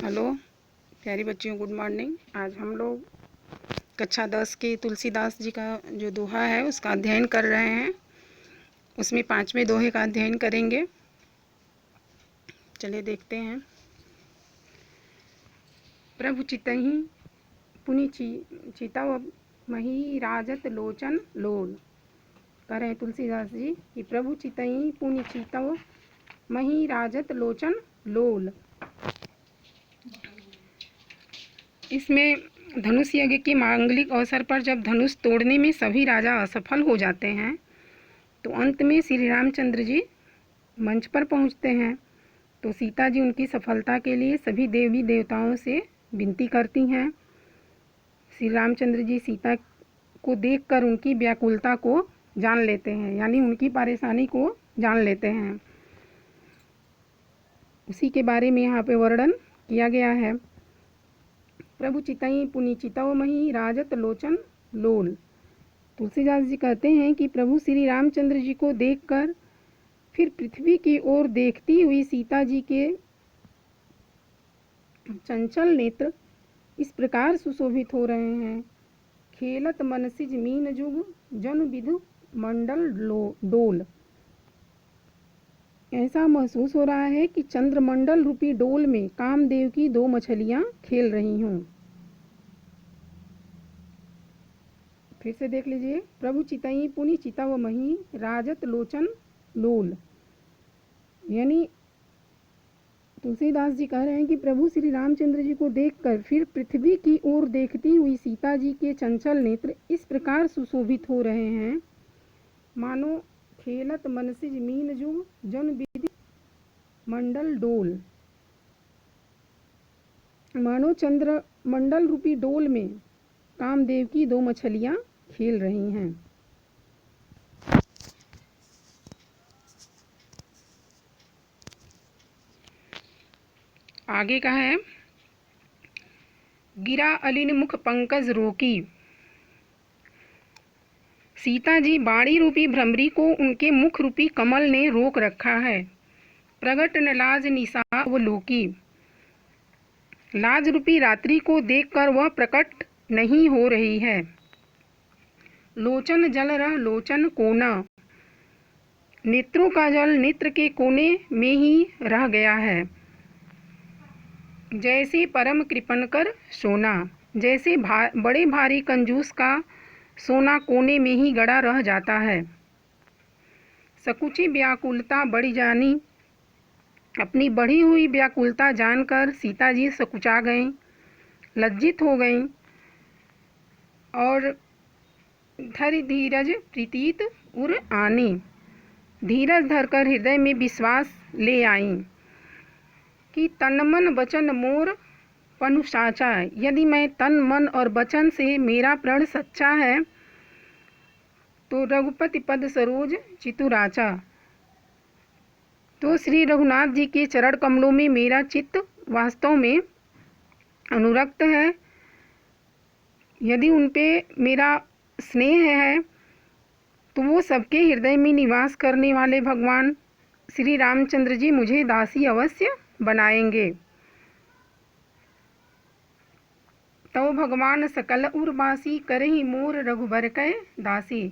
Hello प्यारी बच्चियों, good morning. आज हम लोग कक्षा 10 के तुलसीदास जी का जो दोहा है उसका अध्ययन कर रहे हैं। उसमें 5वें दोहे का अध्ययन करेंगे। चलिए देखते हैं। प्रभु चितहि पुनि चितव मही राजत लोचन लोल। कह रहे हैं तुलसीदास जी कि प्रभु चितहि पुनि चितव मही राजत लोचन लोल। इसमें धनुष यज्ञ के मांगलिक अवसर पर जब धनुष तोड़ने में सभी राजा असफल हो जाते हैं तो अंत में श्री रामचंद्र जी मंच पर पहुंचते हैं। तो सीता जी उनकी सफलता के लिए सभी देवी देवताओं से विनती करती हैं। श्री रामचंद्र जी सीता को देखकर उनकी व्याकुलता को जान लेते हैं, यानी उनकी परेशानी को जान लेते हैं। उसी के बारे में यहाँ पे वर्णन किया गया है। प्रभु चितई पुनि चितव मही राजत लोचन लोल। तुलसीदास जी कहते हैं कि प्रभु श्री रामचंद्र जी को देखकर फिर पृथ्वी की ओर देखती हुई सीता जी के चंचल नेत्र इस प्रकार सुशोभित हो रहे हैं। खेलत मनसिज मीन जुग जन विधु मंडल डोल। ऐसा महसूस हो रहा है कि चंद्रमंडल रूपी डोल में कामदेव की दो मछलियां खेल रही हों। फिर से देख लीजिए। प्रभु चितई पुनि चितव मही राजत लोचन लोल। यानी तुलसीदास जी कह रहे हैं कि प्रभु श्री रामचंद्र जी को देखकर फिर पृथ्वी की ओर देखती हुई सीता जी के चंचल नेत्र इस प्रकार सुशोभित हो रहे हैं मानो खेलत मनसिज मीन जुग जन विधि मंडल डोल। मानो चंद्र मंडल रूपी डोल में कामदेव की दो मछलियां खेल रही हैं। आगे का है। गिरा अलिन मुख पंकज रोकी। सीता जी बाणी रूपी भ्रमरी को उनके मुख रूपी कमल ने रोक रखा है। प्रगट न लाज निशा व लोकी। लाज रूपी रात्रि को देखकर वह प्रकट नहीं हो रही है। लोचन जल रह लोचन कोना। नेत्रों का जल नेत्र के कोने में ही रह गया है। जैसे परम कृपणकर सोना। जैसे बड़े भारी कंजूस का सोना कोने में ही गड़ा रह जाता है। सकुची व्याकुलता बढ़ी जानी। अपनी बढ़ी हुई व्याकुलता जानकर सीता जी सकुचा गईं, लज्जित हो गईं और धर धीरज प्रीतीत उर आनी। धीरज धरकर हृदय में विश्वास ले आईं कि तन मन वचन मोर पनु साचा। यदि मैं तन मन और वचन से मेरा प्रण सच्चा है तो रघुपति पद सरोज चितुराचा। तो श्री रघुनाथ जी के चरण कमलों में मेरा चित्त वास्तव में अनुरक्त है। यदि उन पे मेरा स्नेह है तो वो सबके हृदय में निवास करने वाले भगवान श्री रामचंद्र जी मुझे दासी अवश्य बनाएंगे। तो भगवान सकल उर्वासी करहि मोर रघुबर कै दासी।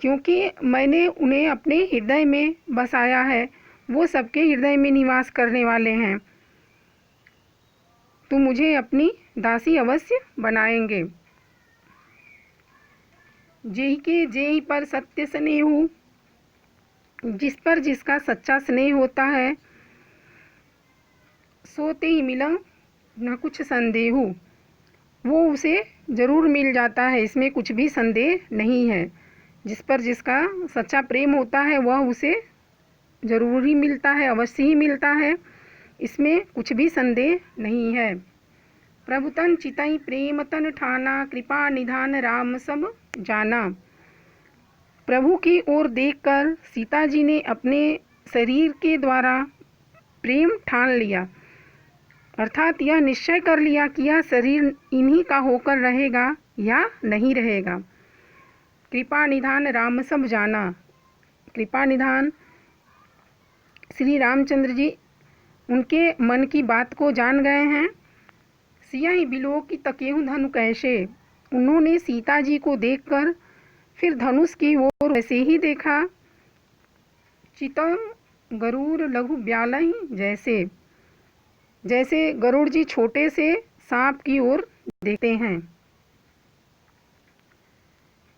क्योंकि मैंने उन्हें अपने हृदय में बसाया है, वो सबके हृदय में निवास करने वाले हैं, तो मुझे अपनी दासी अवश्य बनाएंगे। जेहि के जेहि पर सत्य स्नेह। जिस पर जिसका सच्चा स्नेह होता है सोते ही मिला न कुछ संदेह। वो उसे ज़रूर मिल जाता है, इसमें कुछ भी संदेह नहीं है। जिस पर जिसका सच्चा प्रेम होता है वह उसे ज़रूर ही मिलता है, अवश्य ही मिलता है, इसमें कुछ भी संदेह नहीं है। प्रभु तन चितई प्रेम तन ठाना। कृपा निधान राम सब जाना। प्रभु की ओर देखकर सीता जी ने अपने शरीर के द्वारा प्रेम ठान लिया, अर्थात यह निश्चय कर लिया कि यह शरीर इन्हीं का होकर रहेगा या नहीं रहेगा। कृपा निधान राम सब जाना। कृपा निधान श्री रामचंद्र जी उनके मन की बात को जान गए हैं। सियाही बिलो की तकेहु धनु कैसे, उन्होंने सीता जी को देखकर फिर धनुष की ओर वैसे ही देखा। चितम गरुड़ लघु ब्यालहि जैसे, जैसे गरुड़ जी छोटे से सांप की ओर देखते हैं।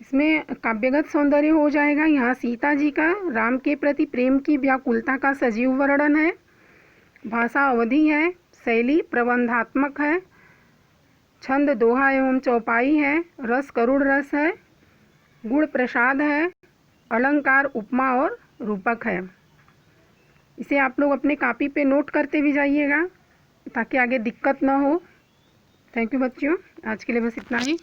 इसमें काव्यगत सौंदर्य हो जाएगा। यहाँ सीता जी का राम के प्रति प्रेम की व्याकुलता का सजीव वर्णन है। भाषा अवधि है, शैली प्रबंधात्मक है, छंद दोहा एवं चौपाई है, रस करुण रस है, गुण प्रसाद है, अलंकार उपमा और रूपक है। इसे आप लोग अपने कॉपी पे नोट करते भी जाइएगा ताकि आगे दिक्कत ना हो। थैंक यू बच्चों, आज के लिए बस इतना ही।